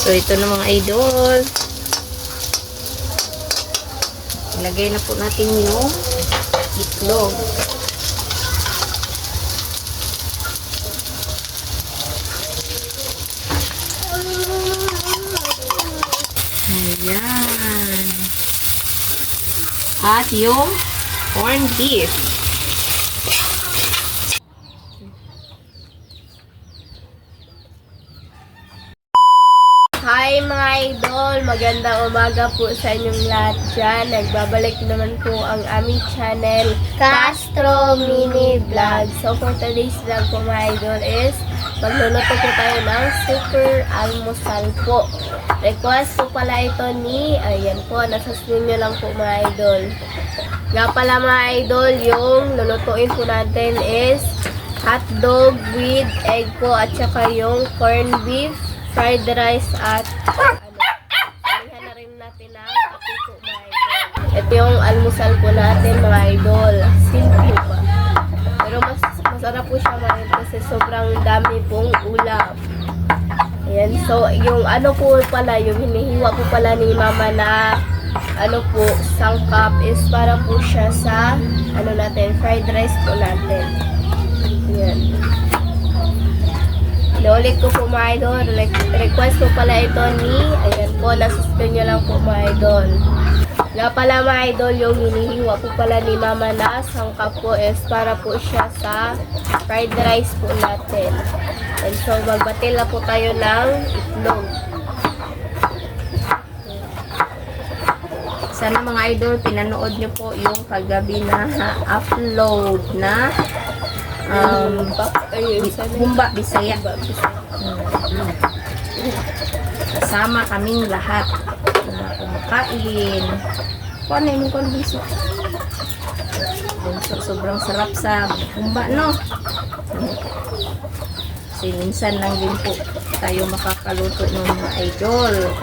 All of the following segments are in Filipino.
So, ito na mga idol. Ilagay na po natin yung itlog. Ayan. At yung corned beef. Hi mga idol! Magandang umaga po sa inyong lahat dyan. Nagbabalik naman po ang aming channel, Castro Mini Vlog. So for today's vlog po mga idol is magluluto po tayo ng super almusal po. Request po pala ito ni, ayan po, nasa screen nyo lang po mga idol. Nga pala mga idol, yung lulutuin po natin is hotdog with egg po at saka yung corned beef, fried rice at salihan na rin natin ng kape po mga idol. Ito yung almusal po natin mga idol. Simple pa. Pero masarap po siya mga idol kasi sobrang dami pong ulam. Ayan. So yung ano po pala, yung hinihiwa po pala ni mama na ano po, sangkap is para po siya sa ano natin, fried rice po natin. Ayan. Inulit ko po mga idol. Request ko pala ito ni, ayan po, nasuspend nyo lang po mga idol. Nga pala mga idol, yung hinihiwa po pala ni mama na sangkap po is para po siya sa fried rice po natin. And so magbatil na po tayo ng itlog. Sana mga idol, pinanood nyo po yung kagabi na upload na Humba Bisaya. Kasama kaming lahat na kumakain. Ano yung kondisyo? Sobrang sarap sa humba, no? Kasi minsan lang din po tayo makakaluto ng mga idol.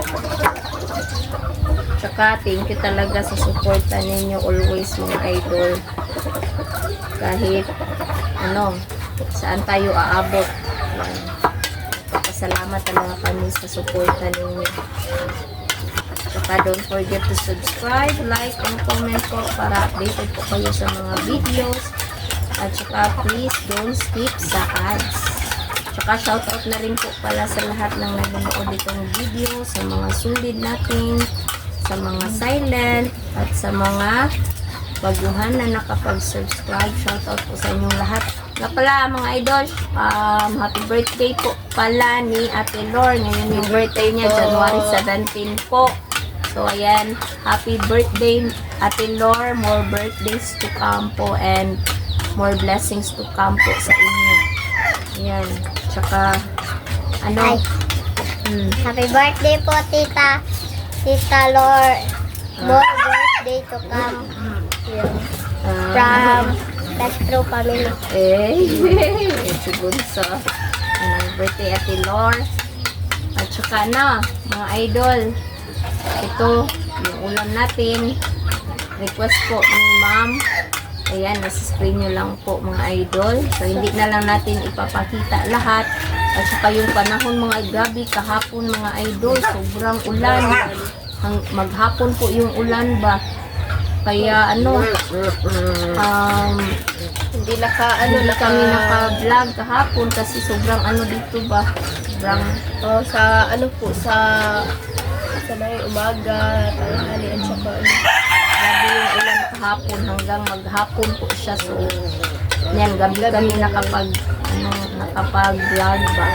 Tsaka thank you talaga sa suporta ninyo always mga idol. Kahit ano, saan tayo aabot. Papasalamat talaga kami sa suporta ninyo. Saka don't forget to subscribe, like, and comment po para updated po kayo sa mga videos. At saka please don't skip sa ads. Saka shoutout na rin po pala sa lahat ng nanonood itong video, sa mga sulit natin, sa mga silent, at sa mga baguhan na nakapag-subscribe. Shoutout po sa inyong lahat. Nga pala mga idol, happy birthday po pala ni Ate Lor. Ngayon yung birthday niya, January 17 po. So ayan, happy birthday Ate Lor. More birthdays to come po and more blessings to come po sa inyo. Ayan, tsaka ano? Happy birthday po Tita Lor. More birthday to come. From Castro family. Siguro sa birthday Ate Lor. At saka na, mga idol, ito, yung ulam natin. Request po ni ma'am. Ayan, nasa screen nyo lang po mga idol. So, hindi na lang natin ipapakita lahat. At saka yung panahon mga gabi, kahapon mga idol, sobrang ulan. Maghapon po yung ulan ba. Kaya ano, Hindi kami naka-vlog kahapon kasi sobrang ano dito ba, sobrang sa ano po, sa may umaga, tanghali at saka grabe yung ulan kahapon hanggang maghapon po siya. So yan, gabi kami nakapag-vlog ba.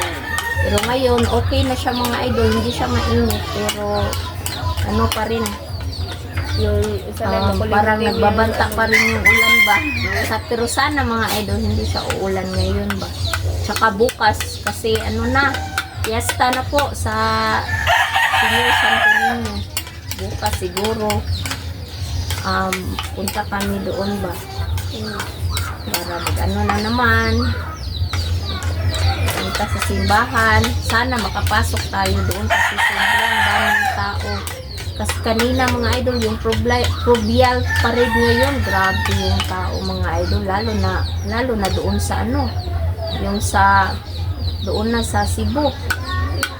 Pero ngayon, okay na siya mga idol, hindi siya mainit pero ano pa rin, yung isa lang parang nagbabanta pa rin yung ulan ba. Pero sana mga idol hindi siya uulan ngayon ba. Tsaka bukas kasi ano na, fiesta na po sa Senior Santo Niño. Bukas siguro punta kami doon ba para ano na naman, punta sa simbahan. Sana makapasok tayo doon kasi sobrang daming tao. Kasi kanina mga idol, yung Provial Parade ngayon, grabe yung tao mga idol, lalo na doon sa ano, yung sa doon na sa Cebu.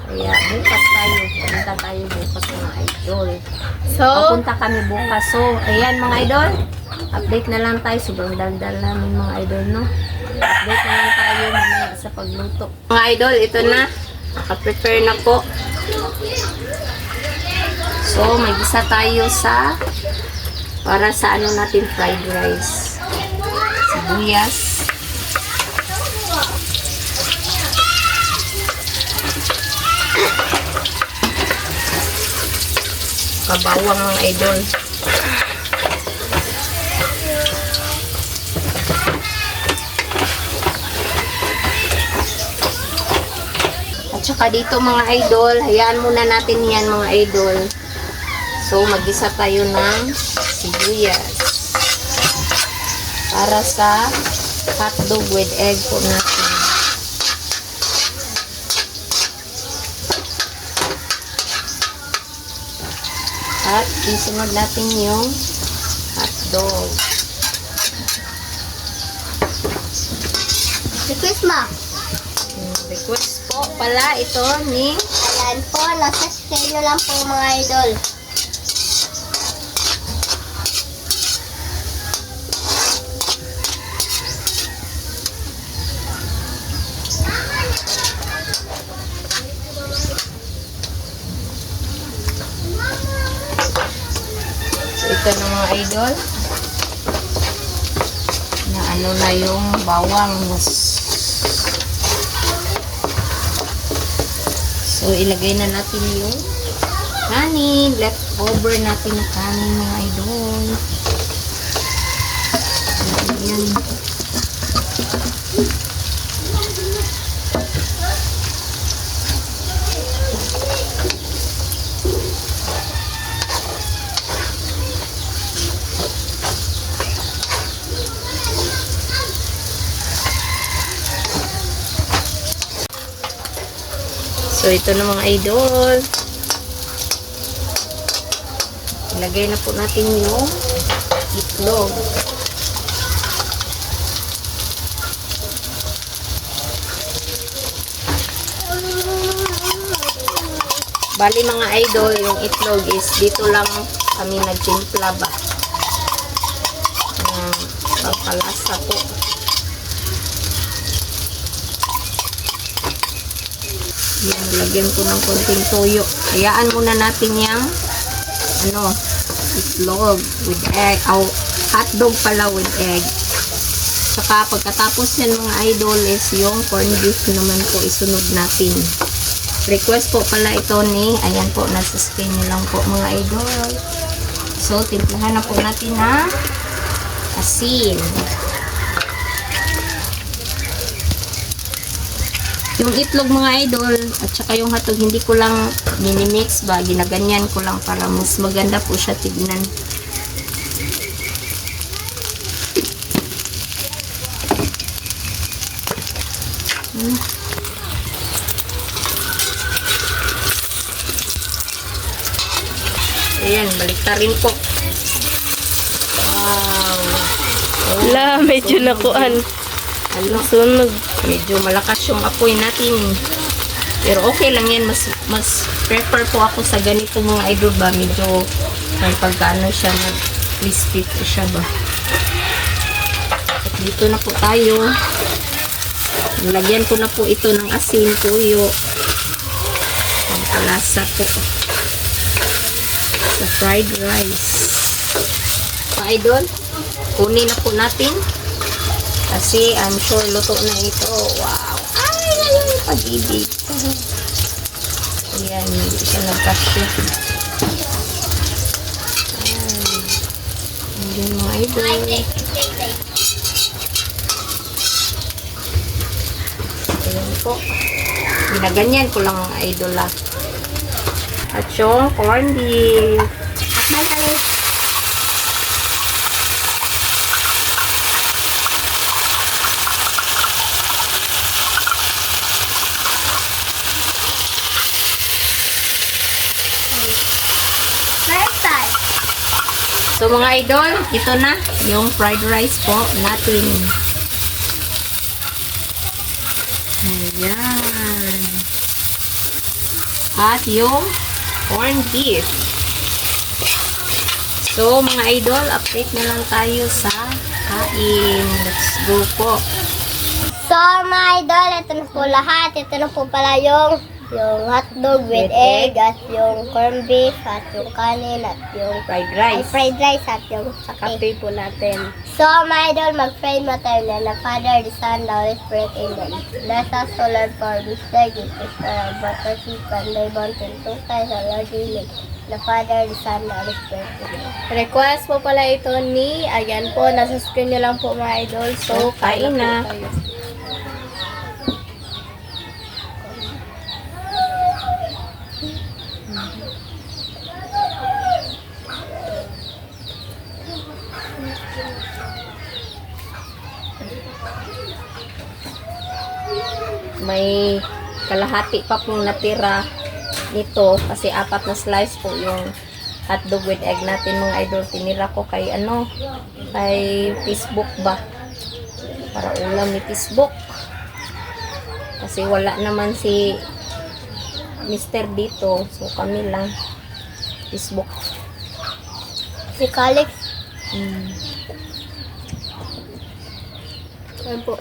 Kaya bukas tayo. pupunta tayo bukas mga idol. So, Papunta kami bukas. So, ayan mga idol. Update na lang tayo. Sobrang daldal namin mga idol, no? Update na lang tayo mamaya sa pagluto. Mga idol, ito na. Naka-prepare na po. So, may gisa tayo para sa ano natin, fried rice. Sibuyas. Kabawang mga idol. At saka dito mga idol, hayaan muna natin yan mga idol. So, mag-isa tayo ng sibuyas. Para sa hotdog with egg po natin. At isunod natin yung hotdog. request mo. Request po pala ito ni... Ayan po, nasa kilo lang po mga idol. So, ito na mga idol. Na ano na yung bawang. So, ilagay na natin yung kanin. Leftover natin yung kanin mga idol. Ayan. So, ito na mga idol. Ilagay na po natin yung itlog. Bali mga idol, yung itlog is dito lang kami nagtimpla ba. Pampalasa po. Yan, lagyan ko ng konting toyo. Hayaan muna natin yung itlog with egg. Hotdog pala with egg. Saka pagkatapos yan mga idol is yung corned beef naman po isunod natin. Request po pala ito ni, ayan po, nasa screen nyo lang po mga idol. So, timplahan na po natin na asin. Yung itlog mga idol, at saka yung hotdog, hindi ko lang minimix ba, ginaganyan ko lang para mas maganda po siya tignan. Ayan, balik ta rin po. Wow. Wala, medyo nakuan. Sunog. Medyo malakas yung apoy natin. Pero okay lang yan. Mas prefer po ako sa ganito mga idol ba. Medyo may pagkaano siya, crispy po siya ba. At dito na po tayo. Lagyan ko na po ito ng asin, tuyo. Pangkalasa po. Sa fried rice. Mga idol, kunin na po natin. Kasi I'm sure luto na ito. Wow! Ay, yung pag-ibig. Ayan, hindi siya nagkasya. Ayan mga idol. Ayan po. Ginaganyan ko lang mga idol lah. At yung corned beef. So mga idol, ito na yung fried rice po natin. Ayan. At yung corned beef. So, mga idol, update na lang tayo sa kain. Let's go po. So, mga idol, ito na po lahat. Ito na po pala yung hotdog with egg, at yung corned beef, at yung kanin, at yung Fried rice. fried rice, at yung Kape po natin. So, mga idol, mag-pray mo tayo na Father, the Son, the Holy Spirit, Amen. Bless us, O Lord, for this day, give us our battleship, and thy mountain, to Christ, our Lord, Amen. The Father, the Son, the Holy Spirit, Amen. Request po pala ito ni, ayan po, nasa screen nyo lang po mga idol. So, Kain na. tayo. May kalahati pa pong natira nito kasi 4 na slice po yung hotdog with egg natin mga idol. Tinira ko kay kay Facebook ba, para ulam ni Facebook kasi wala naman si Mr. dito, so kami lang Facebook. Si Calix. Ayan po.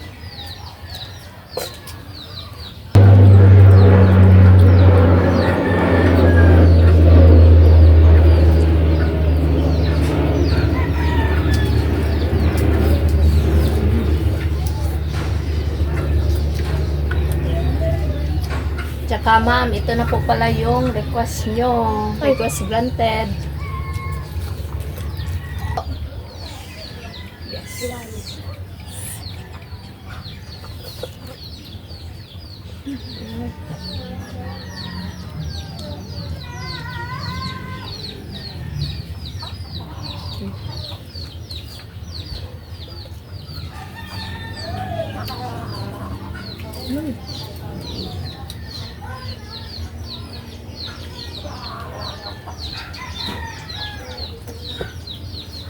Tsaka ma'am, ito na po pala yung request nyo. Request granted. Yes.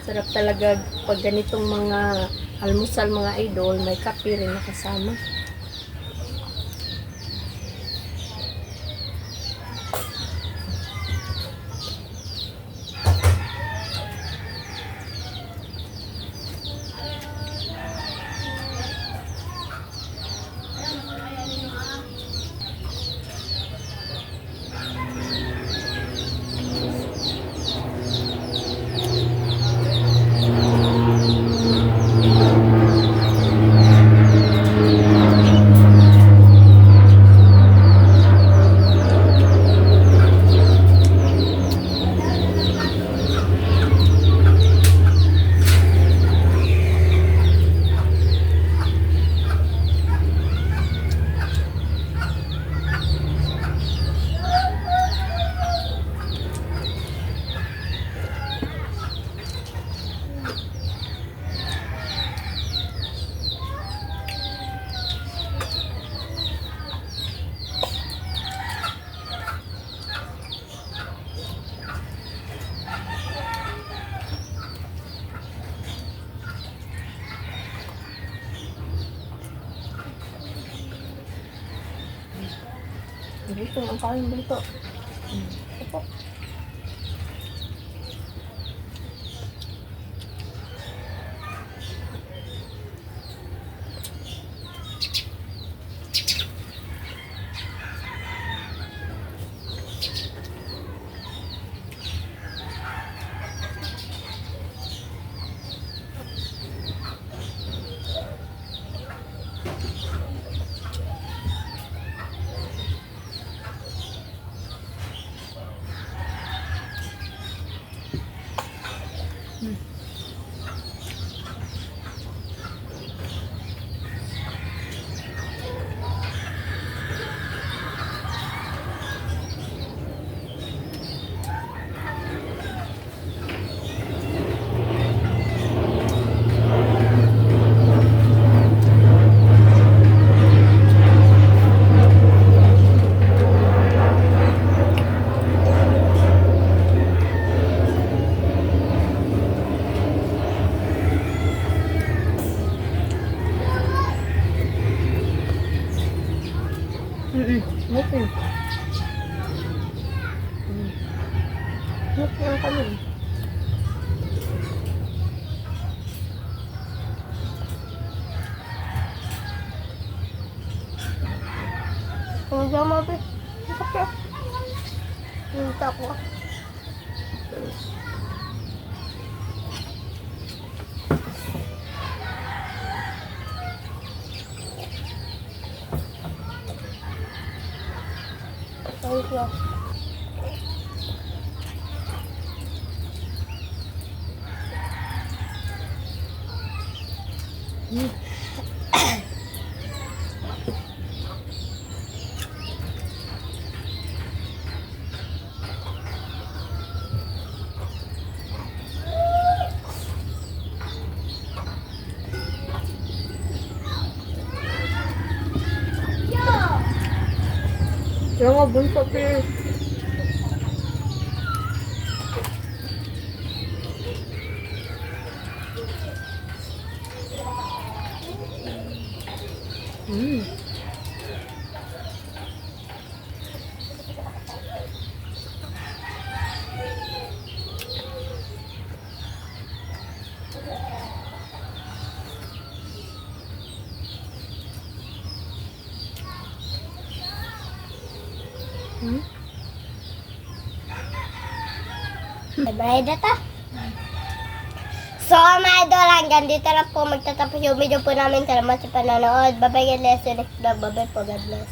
Sarap talaga pag ganitong mga almusal mga idol, may kape rin na kasama. Dito, ang kain dito. Ito po. Yan kami. Kung saan mo, Pi? Hinta ko. Thank you. Yung nga, bunso, Pi. Bye data. So, mga idol, hanggang dito lang po magtatapos yung video po namin. Salamat sa panonood. Bye-bye, God bless you. Next vlog. Bye-bye po, God bless.